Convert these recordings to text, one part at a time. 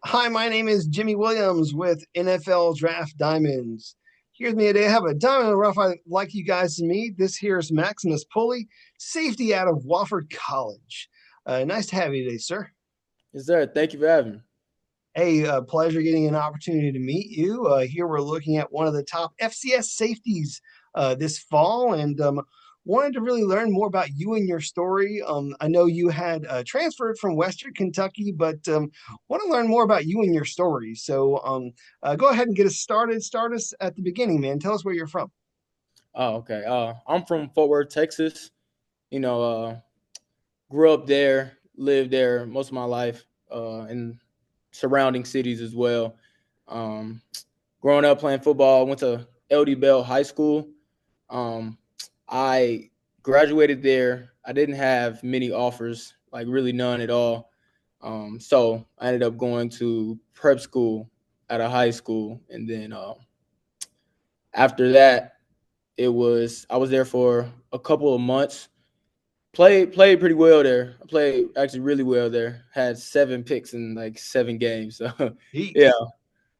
Hi, my name is Jimmy Williams with NFL Draft Diamonds. Here's me today. I have a diamond in the rough I'd like you guys to meet. This here is Maximus Pulley, safety out of Wofford College. Nice to have you today, sir. Yes, sir. Thank you for having me. Hey, pleasure getting an opportunity to meet you. Here we're looking at one of the top FCS safeties this fall, and wanted to really learn more about you and your story. I know you had transferred from Western Kentucky, but want to learn more about you and your story. So go ahead and get us started. Start us at the beginning, man. Tell us where you're from. Oh, okay. I'm from Fort Worth, Texas. You know, grew up there, lived there most of my life, in surrounding cities as well. Um, growing up playing football, went to LD Bell High School. Um, I graduated there. I didn't have many offers, like really none at all. So I ended up going to prep school at a high school, and then after that, I was there for a couple of months. Played pretty well there. I played actually really well there. Had 7 picks in like 7 games. So yeah, Jeez.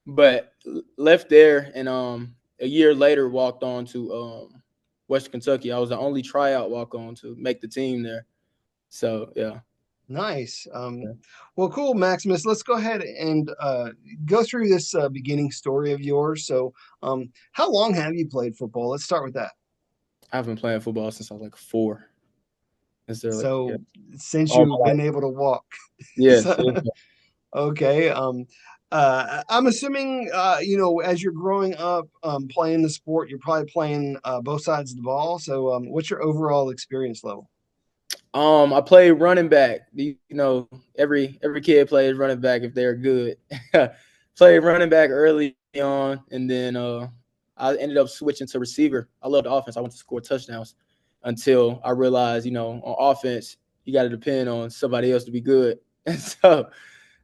but left there and a year later walked on to Western Kentucky. I was the only tryout walk on to make the team there. So yeah. Nice. Well, cool, Maximus. Let's go ahead and go through this beginning story of yours. So, how long have you played football? Let's start with that. I've been playing football since I was like 4. Is there like yeah, So since all you've my life. been able to walk. Yes. So, okay. I'm assuming as you're growing up playing the sport, you're probably playing both sides of the ball. So what's your overall experience level? I played running back. Every kid plays running back if they're good. Played running back early on, and then I ended up switching to receiver. I loved offense. I wanted to score touchdowns until I realized, on offense you got to depend on somebody else to be good. And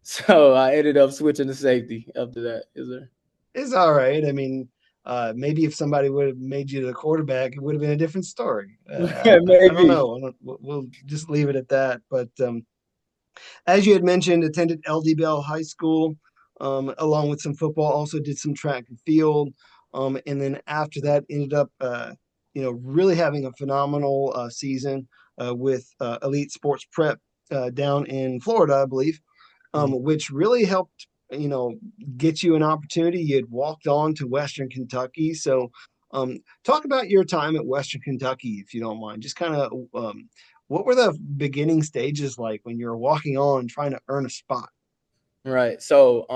so I ended up switching to safety after that. Is there? It's all right. I mean, maybe if somebody would have made you the quarterback, it would have been a different story. I don't Maybe. know. We'll just leave it at that. But as you had mentioned, attended LD Bell High School, along with some football. Also did some track and field, and then after that, ended up, really having a phenomenal season with Elite Sports Prep down in Florida, I believe, Mhm. which really helped. Get you an opportunity. You had walked on to Western Kentucky, so talk about your time at Western Kentucky, if you don't mind. Just kind of what were the beginning stages like when you were walking on trying to earn a spot? Right. So,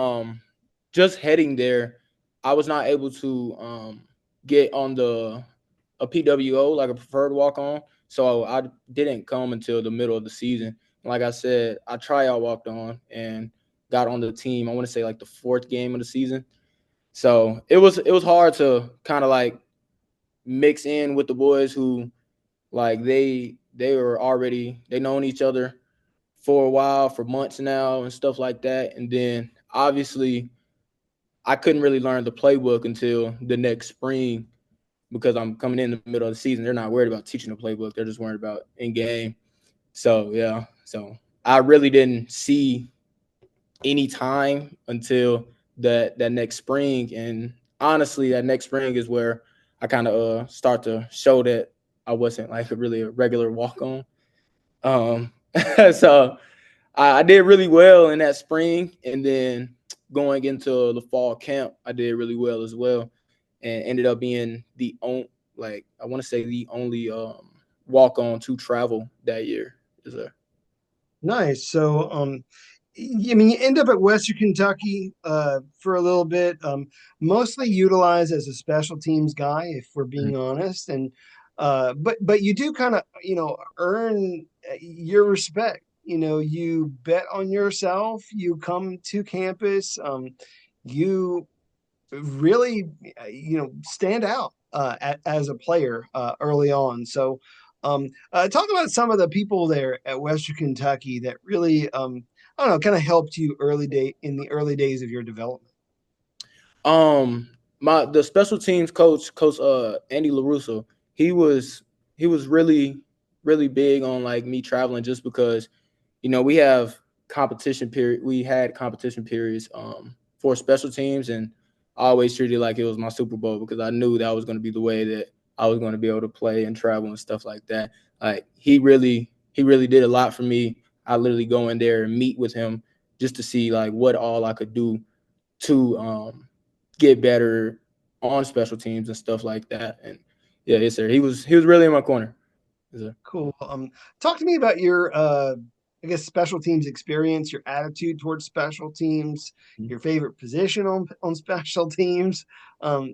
just heading there, I was not able to get on the a PWO like a preferred walk on. So I didn't come until the middle of the season. Like I said, I tryout walked on and got on the team. I want to say like the 4th game of the season. So it was hard to kind of like mix in with the boys who like they were already they known each other for a while, for months now and stuff like that. And then obviously I couldn't really learn the playbook until the next spring because I'm coming in the middle of the season. They're not worried about teaching the playbook. They're just worried about in game. So yeah. So I really didn't see any time until that next spring. And honestly, that next spring is where I kind of start to show that I wasn't like really a regular walk on. Um, so I did really well in that spring, and then going into the fall camp, I did really well as well, and ended up being the only, like I want to say the only walk on to travel that year. Is there? Nice. So, I mean, you end up at Western Kentucky for a little bit, mostly utilized as a special teams guy, if we're being honest. And but you do kind of earn your respect. You bet on yourself. You come to campus. You really stand out as a player early on. So talk about some of the people there at Western Kentucky that really I don't know, kind of helped you in the early days of your development. Um, my the special teams coach Andy Larusso, he was he was really big on like me traveling just because we have competition period. We had competition periods for special teams, and I always treated it like it was my Super Bowl because I knew that was going to be the way that I was going to be able to play and travel and stuff like that. Like he really did a lot for me. I literally go in there and meet with him just to see like what all I could do to get better on special teams and stuff like that. And yeah, yes sir. He was really in my corner. Yes, sir. Cool. Talk to me about your, I guess, special teams experience, your attitude towards special teams, your favorite position on special teams.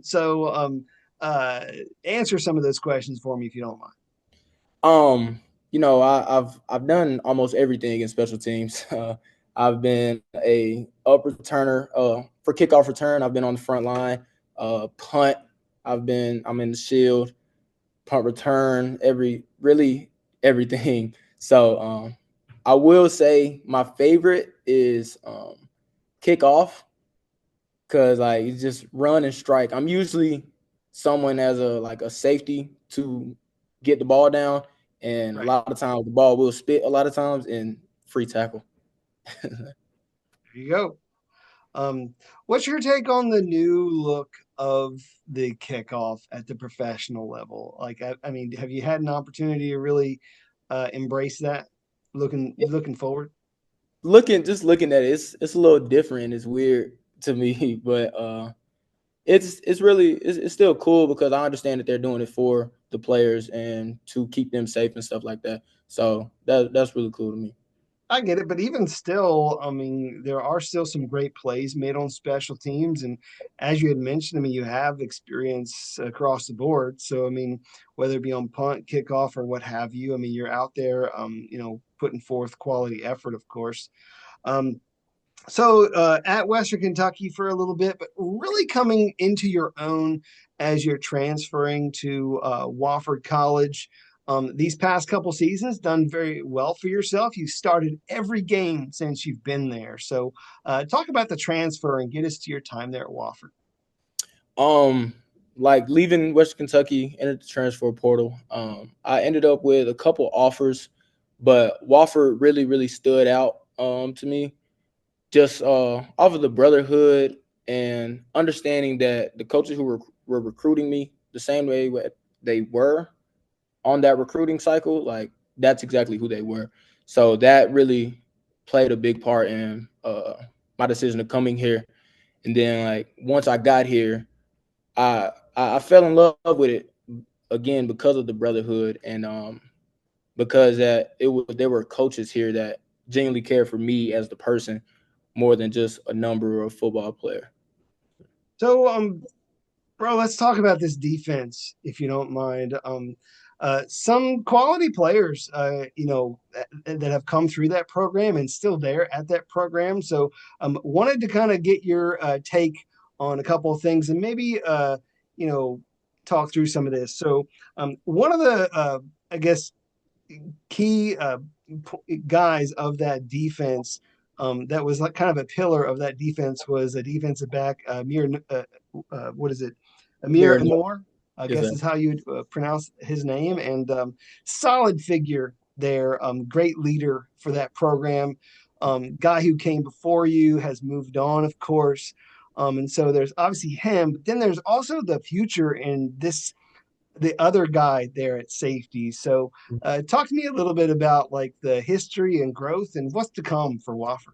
So, uh, answer some of those questions for me if you don't mind. Um, I've done almost everything in special teams. I've been a up returner for kickoff return. I've been on the front line. Punt. I'm in the shield. Punt return. Really everything. So I will say my favorite is kickoff because like you just run and strike. I'm usually someone as a safety to get the ball down, and a Right. lot of times the ball will spit a lot of times in free tackle. There you go. Um, what's your take on the new look of the kickoff at the professional level? Like, I mean, have you had an opportunity to really embrace that looking forward? Looking at it, it's a little different. It's weird to me, but it's still cool because I understand that they're doing it for the players and to keep them safe and stuff like that. So that's really cool to me. I get it, but even still, I mean, there are still some great plays made on special teams. And as you had mentioned, I mean, you have experience across the board. So, I mean, whether it be on punt, kickoff, or what have you, I mean, you're out there, putting forth quality effort, of course. Um, so at Western Kentucky for a little bit, but really coming into your own as you're transferring to Wofford College. These past couple seasons, done very well for yourself. You started every game since you've been there. So talk about the transfer and get us to your time there at Wofford. Um, like leaving Western Kentucky entered the transfer portal. I ended up with a couple offers, but Wofford really stood out to me just off of the brotherhood and understanding that the coaches who were recruiting me the same way they were on that recruiting cycle, like that's exactly who they were. So that really played a big part in my decision of coming here. And then like once I got here, I fell in love with it again because of the brotherhood and because that it was there were coaches here that genuinely cared for me as the person more than just a number or a football player. So, bro, let's talk about this defense, if you don't mind. Some quality players, that have come through that program and still there at that program. So, wanted to kind of get your take on a couple of things and maybe, you know, talk through some of this. So, one of the, I guess, key guys of that defense. That was like kind of a pillar of that defense was a defensive back, what is it? Amir Very much. Anor, I Yes, guess sir. is how you would pronounce his name, and solid figure there. Great leader for that program. Guy who came before you has moved on, of course. And so there's obviously him, but then there's also the future in this the other guy there at safety. So, talk to me a little bit about like the history and growth and what's to come for Wofford.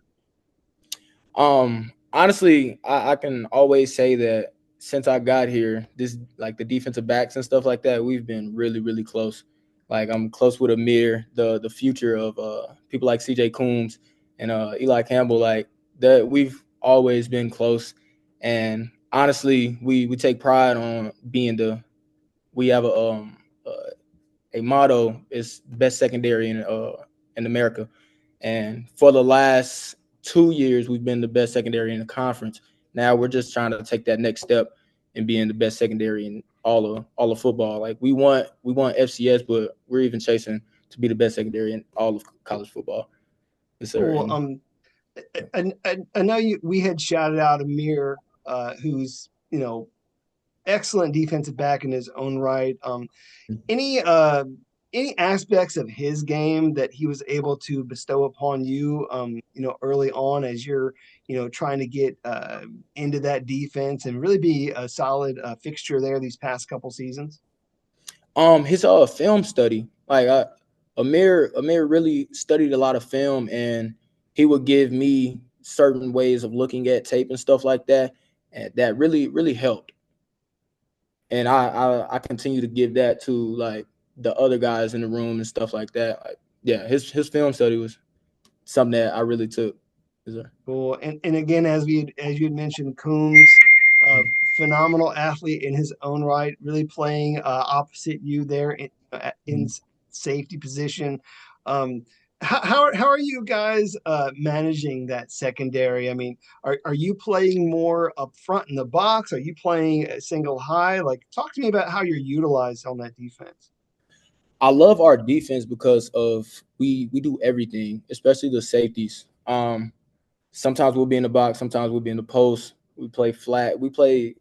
Honestly, I can always say that since I got here, this like the defensive backs and stuff like that, we've been really close. Like I'm close with Amir, the future of people like CJ Coombs and Eli Campbell, like that we've always been close. And honestly, we take pride on being the we have a motto is best secondary in America. And for the last 2 years, we've been the best secondary in the conference. Now we're just trying to take that next step and being the best secondary in all of football. Like we want FCS, but we're even chasing to be the best secondary in all of college football. Yes, sir. Cool. And I know we had shouted out Amir, who's excellent defensive back in his own right. Any any aspects of his game that he was able to bestow upon you, early on as you're, trying to get into that defense and really be a solid fixture there these past couple seasons? His film study, like Amir really studied a lot of film, and he would give me certain ways of looking at tape and stuff like that, and that really helped. And I continue to give that to like the other guys in the room and stuff like that. Like, yeah, his film study was something that I really took. Yes, sir. Cool. And again, as you had mentioned, Coombs, phenomenal athlete in his own right, really playing opposite you there in safety position. Um, how are you guys managing that secondary? I mean, are you playing more up front in the box? Are you playing a single high? Like, talk to me about how you're utilized on that defense. I love our defense because of we do everything, especially the safeties. Sometimes we'll be in the box, sometimes we'll be in the post. We play flat. We play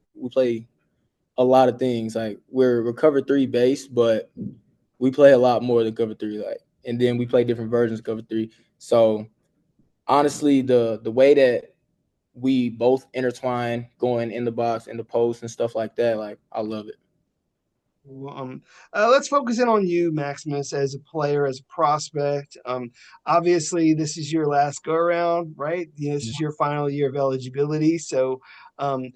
a lot of things. Like we're cover three base, but we play a lot more than cover three. Like, and then we play different versions of cover three. So honestly, the way that we both intertwine going in the box, in the post, and stuff like that, like I love it. Well, let's focus in on you, Maximus, as a player, as a prospect. Obviously, this is your last go around, right? This is your final year of eligibility. So, um,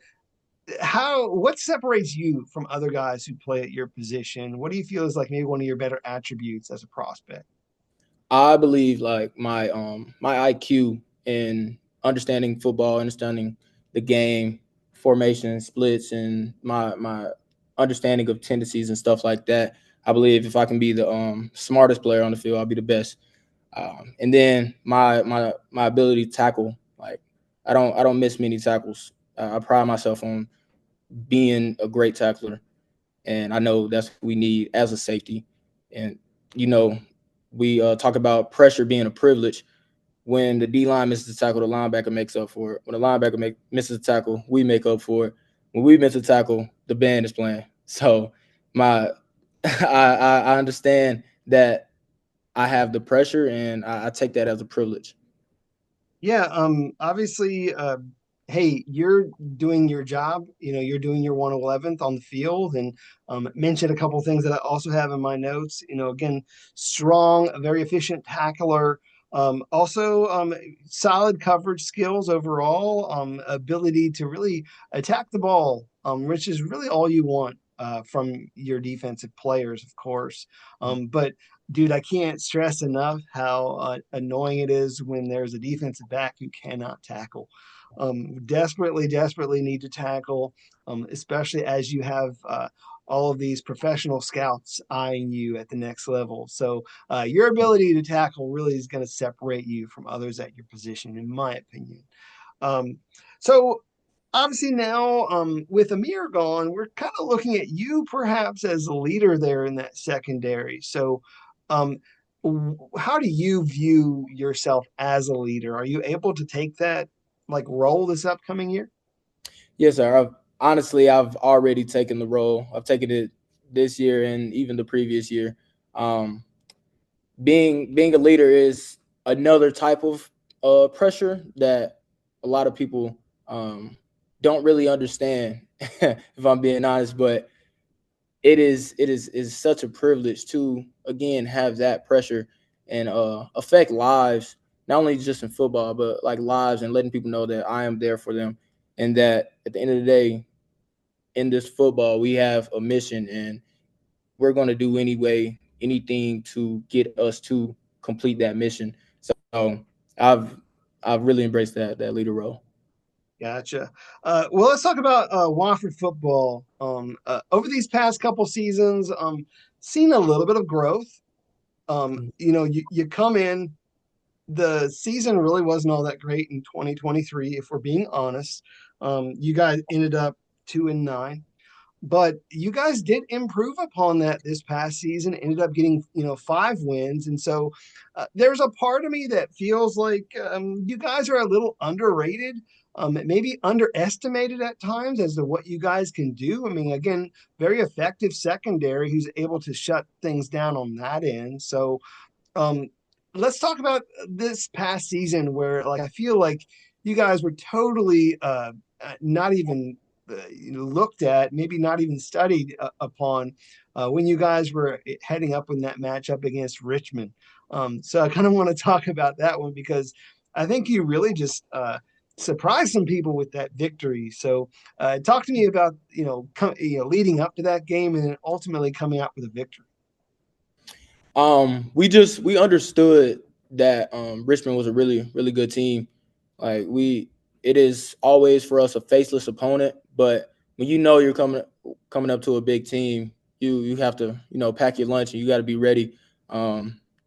what separates you from other guys who play at your position? What do you feel is like maybe one of your better attributes as a prospect? I believe like my IQ in understanding football, understanding the game, formation, splits, and my understanding of tendencies and stuff like that. I believe if I can be the smartest player on the field, I'll be the best. And then my ability to tackle, like I don't miss many tackles. I pride myself on being a great tackler, and I know that's what we need as a safety. And you know, we talk about pressure being a privilege. When the D line misses a tackle, the linebacker makes up for it. When the linebacker misses a tackle, we make up for it. When we miss a tackle, the band is playing. So my I understand that I have the pressure, and I take that as a privilege. Yeah, obviously, hey, you're doing your job. You're doing your 111th on the field, and mentioned a couple of things that I also have in my notes. Again, strong, very efficient tackler. Also, solid coverage skills overall. Ability to really attack the ball, which is really all you want from your defensive players, of course. But dude, I can't stress enough how annoying it is when there's a defensive back who cannot tackle. Desperately need to tackle, especially as you have all of these professional scouts eyeing you at the next level. So your ability to tackle really is going to separate you from others at your position, in my opinion. Um, so obviously now, with Amir gone, we're kind of looking at you perhaps as a leader there in that secondary. So um, how do you view yourself as a leader? Are you able to take that like role this upcoming year? Yes, sir. I've already taken the role. I've taken it this year and even the previous year. Um, being a leader is another type of pressure that a lot of people um, don't really understand. If I'm being honest, but it is such a privilege to again have that pressure and affect lives, not only just in football but like lives, and letting people know that I am there for them, and that at the end of the day in this football we have a mission, and we're going to do anything to get us to complete that mission. So I've I've really embraced that leader role. Gotcha. Well, let's talk about Wofford football. Over these past couple seasons, seen a little bit of growth. You come in, the season really wasn't all that great in 2023, if we're being honest. You guys ended up 2-9, but you guys did improve upon that this past season, ended up getting, 5 wins. And so there's a part of me that feels like you guys are a little underrated. maybe underestimated at times as to what you guys can do. I mean, again, very effective secondary who's able to shut things down on that end. So um, let's talk about this past season where, like, I feel like you guys were totally not even looked at, maybe not even studied upon when you guys were heading up in that matchup against Richmond. So I kind of want to talk about that one because I think you really just surprised some people with that victory. So talk to me about leading up to that game and then ultimately coming out with a victory. We understood that Richmond was a really good team. Like it is always for us a faceless opponent, but when you know you're coming up to a big team, you have to pack your lunch and you got to be ready.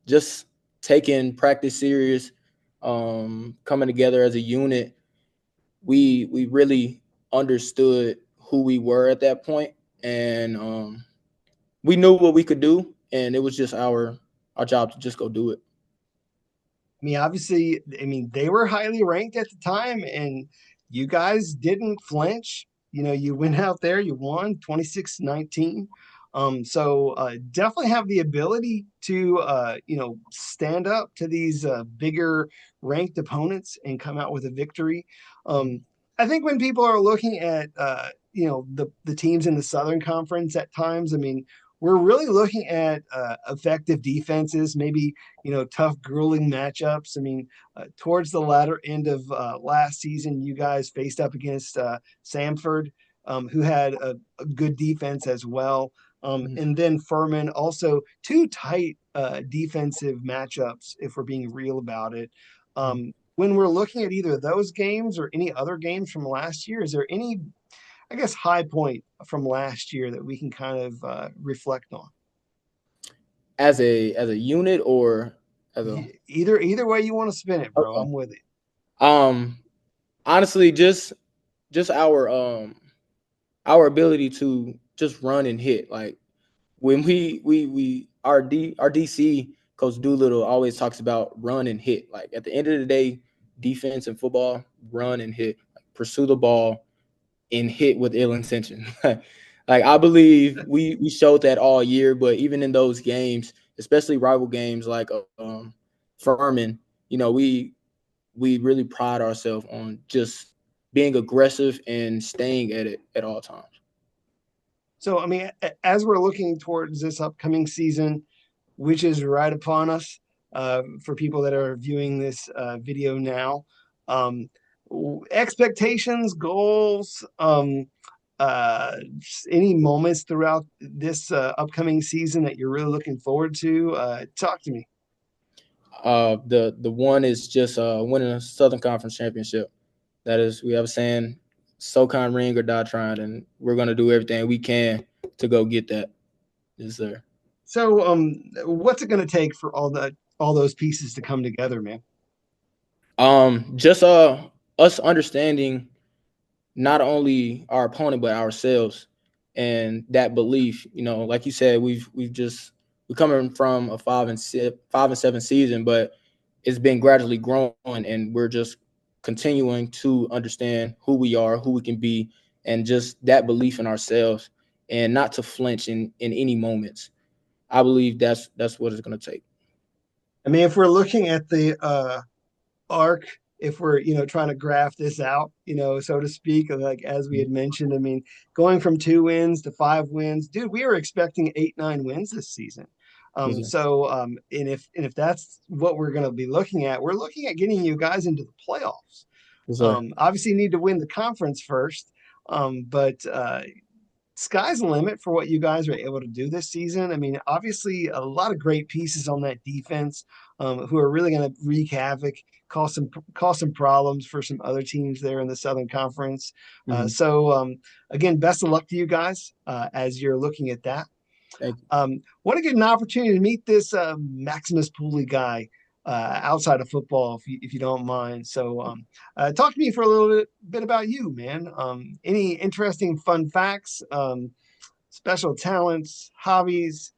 Just taking practice serious, coming together as a unit. We really understood who we were at that point, and we knew what we could do, and it was just our job to just go do it. I mean, obviously, I mean, they were highly ranked at the time, and you guys didn't flinch. You went out there, you won 26-19. So definitely have the ability to, stand up to these bigger ranked opponents and come out with a victory. Um, I think when people are looking at, the teams in the Southern Conference at times, I mean, we're really looking at effective defenses, maybe tough, grueling matchups. I mean, towards the latter end of last season, you guys faced up against Samford, who had a good defense as well. Mhm. And then Furman, also two tight defensive matchups, if we're being real about it. When we're looking at either of those games or any other games from last year, is there any, I guess, high point from last year that we can kind of reflect on? As a unit or as a Either way you want to spin it, bro. okay. I'm with it. Um, honestly, just our ability to just run and hit. Like when we our DC coach Doolittle always talks about run and hit. Like at the end of the day, defense and football, run and hit. Like, pursue the ball and hit with ill intention. Like I believe we showed that all year, but even in those games, especially rival games like Furman, we really pride ourselves on just being aggressive and staying at it at all times. So, I mean, as we're looking towards this upcoming season, which is right upon us, for people that are viewing this video now, um, expectations, goals, any moments throughout this upcoming season that you're really looking forward to, talk to me. The one is just winning a Southern Conference championship. That is, we have a saying, SoCon ring or die trying, and we're gonna do everything we can to go get that. Yes, sir. So, what's it going to take for all those pieces to come together, man? Just us understanding not only our opponent but ourselves, and that belief. Like you said, we're coming from a 5-7 season, but it's been gradually growing, and we're just continuing to understand who we are, who we can be, and just that belief in ourselves, and not to flinch in any moments. I believe that's what it's going to take. I mean, if we're looking at the arc, if we're trying to graph this out, so to speak, like as we had mentioned, I mean, going from 2 wins to 5 wins, dude, we were expecting 8-9 wins this season. Yes, sir. And if that's what we're going to be looking at, we're looking at getting you guys into the playoffs. Yes, sir. Obviously, you need to win the conference first, but sky's the limit for what you guys are able to do this season. I mean, obviously, a lot of great pieces on that defense, who are really going to wreak havoc, cause some problems for some other teams there in the Southern Conference. Mm-hmm. So again, best of luck to you guys as you're looking at that. Thank you. Want to get an opportunity to meet this Maximus Pulley guy outside of football, if you don't mind. So, talk to me for a little bit about you, man. Any interesting fun facts, special talents, hobbies,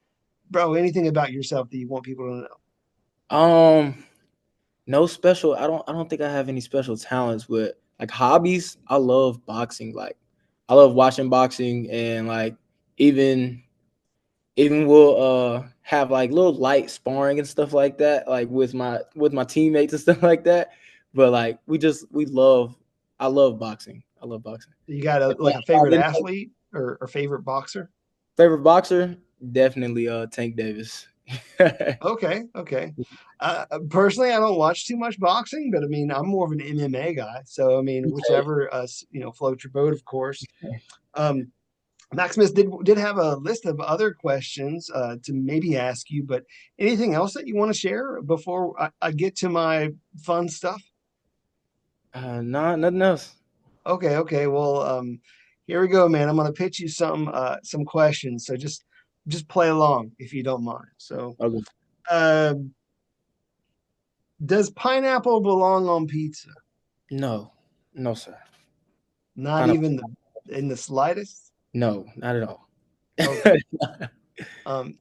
bro? Anything about yourself that you want people to know? Um, no special. I don't think I have any special talents, but like hobbies, I love boxing. Like I love watching boxing, and like even even we'll have like little light sparring and stuff like that, like with my teammates and stuff like that. But like we love I love boxing. I love boxing. You got If like a I'm favorite in athlete or favorite boxer? favorite boxer, definitely Tank Davis. Okay, okay. Personally, I don't watch too much boxing, but I mean, I'm more of an MMA guy. So I mean, Okay. whichever floats your boat, of course. Um, Maximus did have a list of other questions to maybe ask you, but anything else that you want to share before I get to my fun stuff? Nah, nothing else. Okay, okay. Well, here we go, man. I'm gonna pitch you some questions. So just play along if you don't mind. So, Okay. uh, does pineapple belong on pizza? No, no, sir. Not Pineapple. even in the slightest. No, not at all. Okay. Um,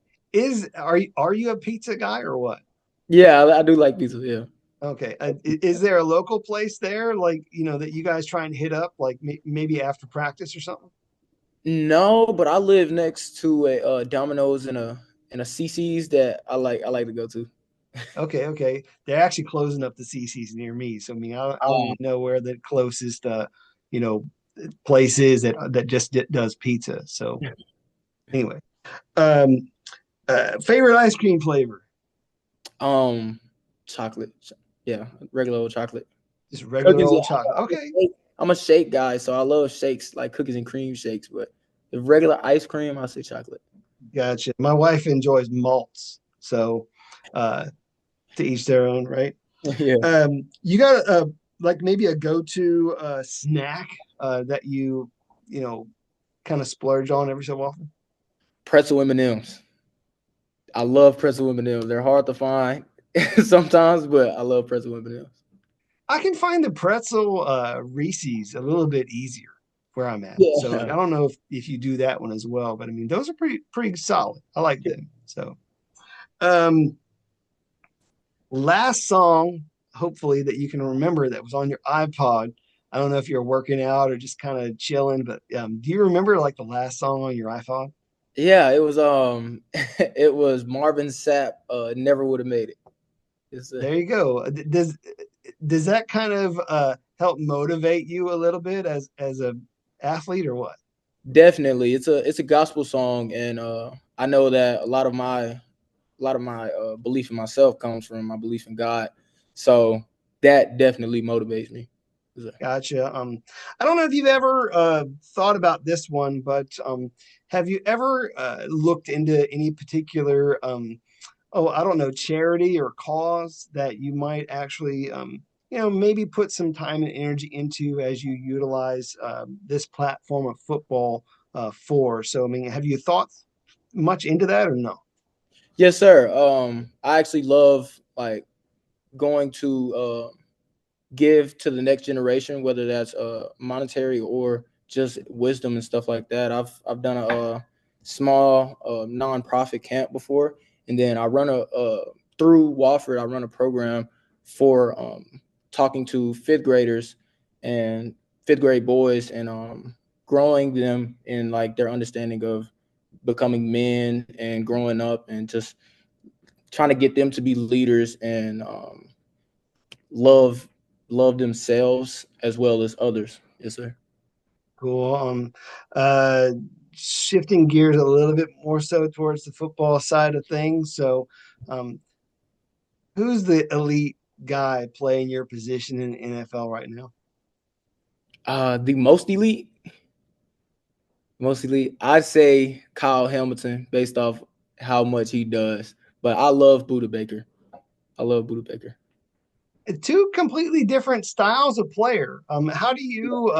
are you a pizza guy or what? Yeah, I do like pizza. Yeah. Okay. Is there a local place there, like that you guys try and hit up, like maybe after practice or something? No, but I live next to a Domino's and a CC's that I like to go to. Okay, okay. They're actually closing up the CC's near me, so I mean, I don't Uh, even know where the closest you know place is that just does pizza. So anyway, um, favorite ice cream flavor? um, chocolate. Yeah, regular old chocolate. Just regular Cookies. old chocolate. Okay, I'm a shake guy, so I love shakes like cookies and cream shakes. But the regular ice cream, I say chocolate. gotcha. My wife enjoys malts, so uh, to each their own, right? Yeah, You got like maybe a go-to snack that you know kind of splurge on every so often? pretzel M&Ms. I love pretzel M&Ms. They're hard to find sometimes, but I love pretzel M&Ms. I can find the pretzel Reese's a little bit easier where I'm at. So I Yeah. don't know if you do that one as well, but I mean those are pretty solid. I like them. So um last song, hopefully that you can remember that was on your iPod. I don't know if you're working out or just kind of chilling, but do you remember like the last song on your iPod? Yeah, it was it was Marvin Sapp, Never Would Have Made It. It's There you go. Does that kind of help motivate you a little bit as a athlete or what? definitely it's a gospel song, and I know that a lot of my belief in myself comes from my belief in God. So that definitely motivates me. Gotcha. I don't know if you've ever thought about this one, but have you ever looked into any particular I don't know, charity or cause that you might actually maybe put some time and energy into as you utilize this platform of football for? So, I mean, have you thought much into that or no? Yes, sir. I actually love like going to give to the next generation, whether that's monetary or just wisdom and stuff like that. I've done a small nonprofit camp before, and then I run a through Wofford. I run a program for talking to fifth graders and fifth grade boys, and growing them in like their understanding of becoming men and growing up, and just trying to get them to be leaders and love love themselves as well as others. Yes, sir. Cool. Uh, Shifting gears a little bit more so towards the football side of things. So, um, who's the elite guy playing your position in the NFL right now? The most elite, I'd say Kyle Hamilton based off how much he does. But I love Buda Baker. I love Buda Baker. Two completely different styles of player. How do you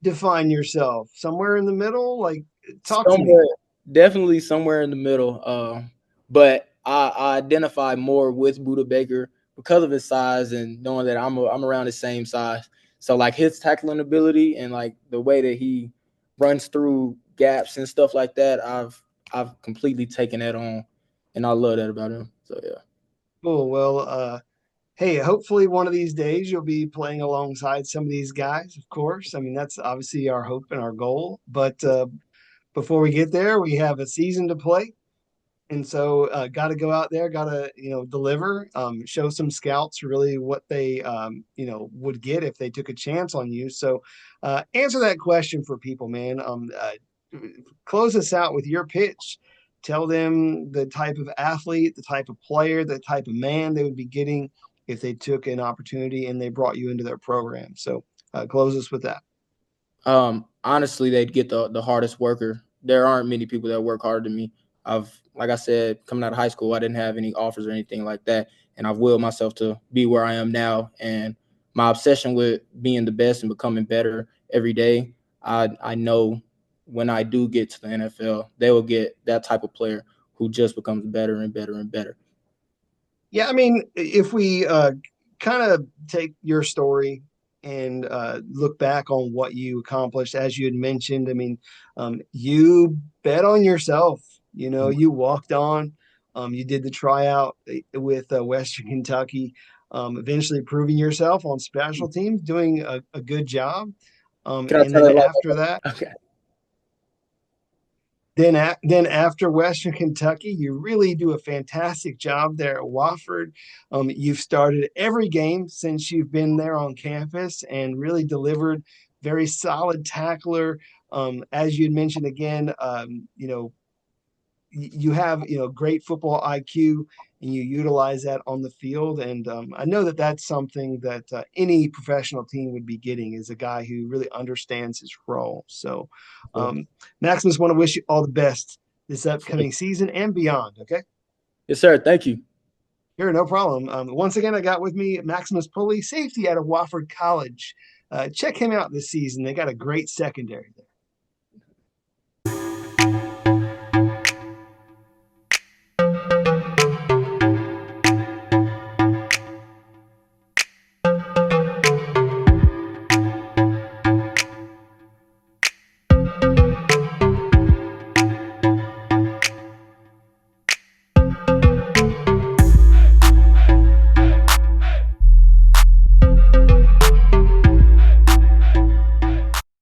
define yourself? Somewhere in the middle? Like, talk to me. Somewhere, definitely somewhere in the middle. But I identify more with Buda Baker because of his size and knowing that I'm around the same size. So like his tackling ability and like the way that he runs through gaps and stuff like that, I've completely taken that on, and I love that about him. So yeah. Cool. Well, hey, hopefully one of these days you'll be playing alongside some of these guys, of course. I mean, that's obviously our hope and our goal. But before we get there, we have a season to play. And so, got to go out there, got to, deliver, show some scouts really what they, would get if they took a chance on you. So, answer that question for people, man. Close us out with your pitch. Tell them the type of athlete, the type of player, the type of man they would be getting if they took an opportunity and they brought you into their program. So, close us with that. Honestly, they'd get the hardest worker. There aren't many people that work harder than me. Like I said, coming out of high school, I didn't have any offers or anything like that, and I've willed myself to be where I am now. And my obsession with being the best and becoming better every day, I know when I do get to the NFL, they will get that type of player who just becomes better and better and better. Yeah, I mean, if we kind of take your story and look back on what you accomplished, as you had mentioned, I mean, you bet on yourself. You walked on. You did the tryout with Western Kentucky, eventually proving yourself on special teams, doing a good job. Can I And tell then it like after that, that? Okay. then after Western Kentucky, you really do a fantastic job there at Wofford. You've started every game since you've been there on campus and really delivered. Very solid tackler. As you had mentioned again, you have great football IQ and you utilize that on the field. And I know that that's something that any professional team would be getting is a guy who really understands his role. So, um, Maximus, want to wish you all the best this upcoming season and beyond. Okay. Yes, sir. Thank you. Sure, no problem. Once again, I got with me Maximus Pulley, safety out of Wofford College. Check him out this season. They got a great secondary there.